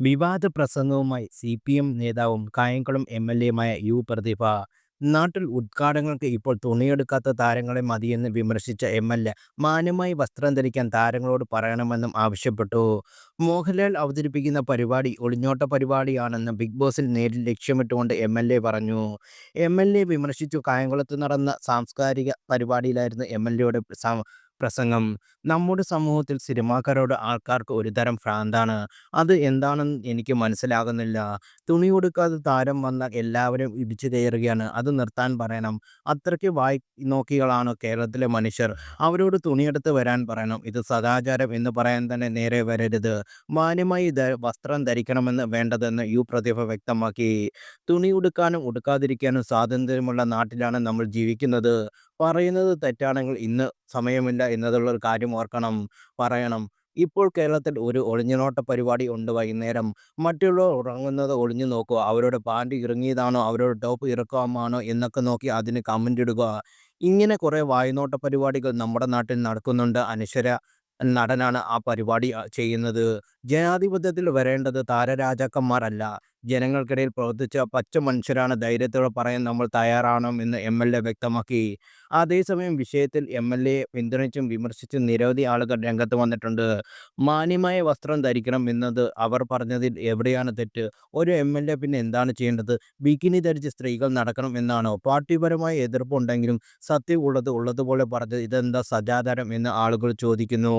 വിവാദ പ്രസംഗവുമായി CPM നേതാവും കായംകുളം MLAയുമായ പ്രതിഭ. നാട്ടിൽ ഉദ്ഘാടനങ്ങൾക്ക് ഇപ്പോൾ തുണിയെടുക്കാത്ത താരങ്ങളെ മതിയെന്ന് വിമർശിച്ച MLA മാന്യമായി വസ്ത്രം ധരിക്കാൻ താരങ്ങളോട് പറയണമെന്നും ആവശ്യപ്പെട്ടു. മോഹൻലാൽ അവതരിപ്പിക്കുന്ന പരിപാടി ഒളിഞ്ഞോട്ട പരിപാടിയാണെന്ന് ബിഗ് ബോസിൽ നേരിൽ ലക്ഷ്യമിട്ടുകൊണ്ട് MLA പറഞ്ഞു. MLA വിമർശിച്ചു. കായംകുളത്ത് നടന്ന സാംസ്കാരിക പരിപാടിയിലായിരുന്നു MLAയുടെ പ്രസംഗം. നമ്മുടെ സമൂഹത്തിൽ സിനിമാക്കാരോട് ആൾക്കാർക്ക് ഒരുതരം ഭ്രാന്താണ്. അത് എന്താണെന്ന് എനിക്ക് മനസ്സിലാകുന്നില്ല. തുണി ഉടുക്കാതെ താരം വന്നാൽ എല്ലാവരും ഇടിച്ചു കയറുകയാണ്. അത് നിർത്താൻ പറയണം. അത്രയ്ക്ക് വായി നോക്കികളാണ് കേരളത്തിലെ മനുഷ്യർ. അവരോട് തുണിയെടുത്ത് വരാൻ പറയണം. ഇത് സദാചാരം എന്ന് പറയാൻ തന്നെ നേരെ വരരുത്. മാന്യമായി വസ്ത്രം ധരിക്കണമെന്ന് വേണ്ടതെന്ന് പ്രതിഭ വ്യക്തമാക്കി. തുണി ഉടുക്കാനും ഉടുക്കാതിരിക്കാനും സ്വാതന്ത്ര്യമുള്ള നാട്ടിലാണ് നമ്മൾ ജീവിക്കുന്നത്. പറയുന്നത് തെറ്റാണെങ്കിൽ ഇന്ന് സമയമില്ല എന്നതുള്ളൊരു കാര്യം ഓർക്കണം, പറയണം. ഇപ്പോൾ കേരളത്തിൽ ഒരു ഒളിഞ്ഞുനോട്ട പരിപാടി ഉണ്ട് വൈകുന്നേരം. മറ്റുള്ളവർ ഉറങ്ങുന്നത് ഒളിഞ്ഞു നോക്കുക. അവരുടെ പാന്റ് ഇറങ്ങിയതാണോ, അവരുടെ ടോപ്പ് ഇറക്കമാണോ എന്നൊക്കെ നോക്കി അതിന് കമന്റ് ഇടുക. ഇങ്ങനെ കുറേ വായ്നോട്ട പരിപാടികൾ നമ്മുടെ നാട്ടിൽ നടക്കുന്നുണ്ട്. അനശ്വര നടനാണ് ആ പരിപാടി ചെയ്യുന്നത്. ജനാധിപത്യത്തിൽ വരേണ്ടത് താരരാജാക്കന്മാരല്ല, ജനങ്ങൾക്കിടയിൽ പ്രവർത്തിച്ച പച്ച മനുഷ്യരാണ്. ധൈര്യത്തോടെ പറയാൻ നമ്മൾ തയ്യാറാണെന്ന് MLA വ്യക്തമാക്കി. അതേസമയം വിഷയത്തിൽ MLAയെ പിന്തുണച്ചും വിമർശിച്ചും നിരവധി ആളുകൾ രംഗത്ത് വന്നിട്ടുണ്ട്. മാന്യമായ വസ്ത്രം ധരിക്കണം എന്നത് അവർ പറഞ്ഞതിൽ എവിടെയാണ് തെറ്റ്? ഒരു MLA പിന്നെ എന്താണ് ചെയ്യേണ്ടത്? ബിക്കിനി ധരിച്ച് സ്ത്രീകൾ നടക്കണം എന്നാണോ? പാർട്ടിപരമായ എതിർപ്പുണ്ടെങ്കിലും സത്യം ഉള്ളതുപോലെ പറഞ്ഞത് ഇതെന്താ സദാചാരം എന്ന് ആളുകൾ ചോദിക്കുന്നു.